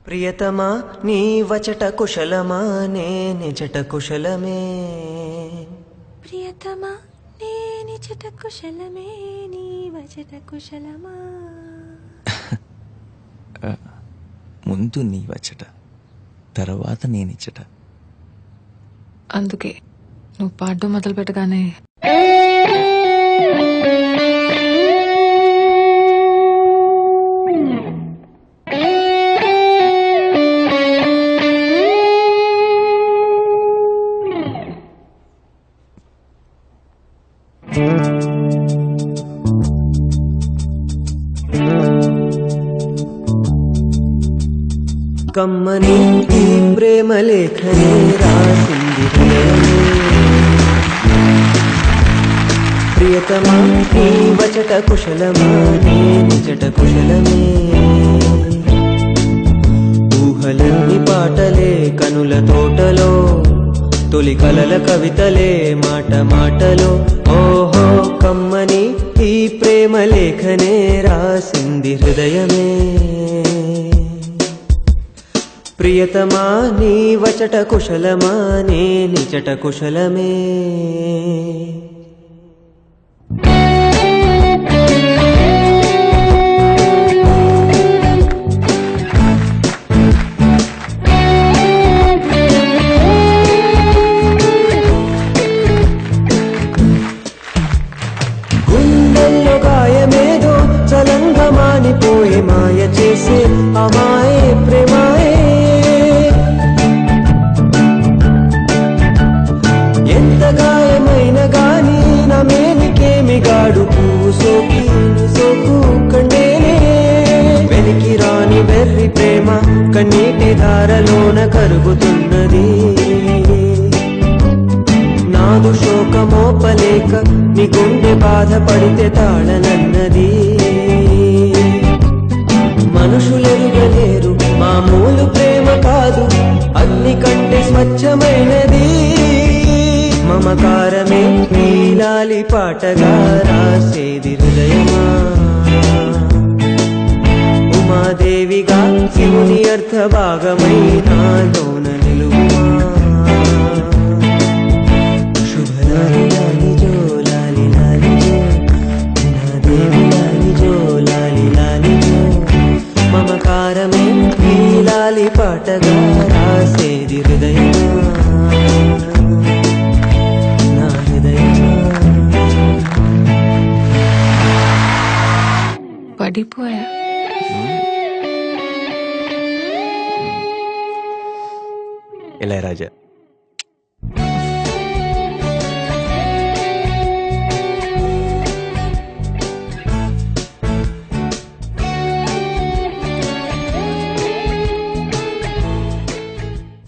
ప్రియతమా నీ వచట కుశలమా నే నిజట కుశలమే ప్రియతమా నే నిజట కుశలమే నీ వచట కుశలమా ముందు నీ వచ్చట తర్వాత నేనిచ్చట. అందుకే నువ్వు పాడడం మొదలు పెట్టగానే కమ్మని ఈ ప్రేమ లేఖనే రాసింది హృదయమే. ప్రియతమా నీ వచట కుశలమా నే నిజట కుశలమే. ఊహలన్నీ పాటలే కనుల తోటలో తొలి కలల కవితలే మాట మాటలో. ఓహో కమ్మని ఈ ప్రేమ లేఖనే రాసింది హృదయమే. ప్రియతమా నీ వచట కుశలమా నే నిజట కుశలమే. గుండెల్లో గాయమేదో చలంగా మానిపోయే మాయ చేసే అమాయే ప్రేమాయే. ఎంత గాయమైన గాని నా మేనికేమి గాడు పువ్వు సోకి సోకు కండేనే. వెలికి రాని వెర్రి ప్రేమ కన్నీటి ధారలోన కరుగుతున్నది. నాదు శోకమోపలేక నీ గుండె బాధపడితే తాళనన్నది. మనుషులెరుగలేరు మామూలు ప్రేమ కాదు అగ్ని కంటే స్వచ్ఛమైనది. మమకారమే నీలాలి పాటగా రాసేది హృదయమా. ఉమాదేవిగా శివుని అర్థ భాగమై నాలోన నిలువుమా. శుభలాలి లాలి జో లాలి లాలి జో ఉమాదేవి లాలి జో లాలి లాలి జో. మమకారమే నీలాలి పాటగా రాసేది హృదయమా. పడిపోయా. ఇళయరాజా.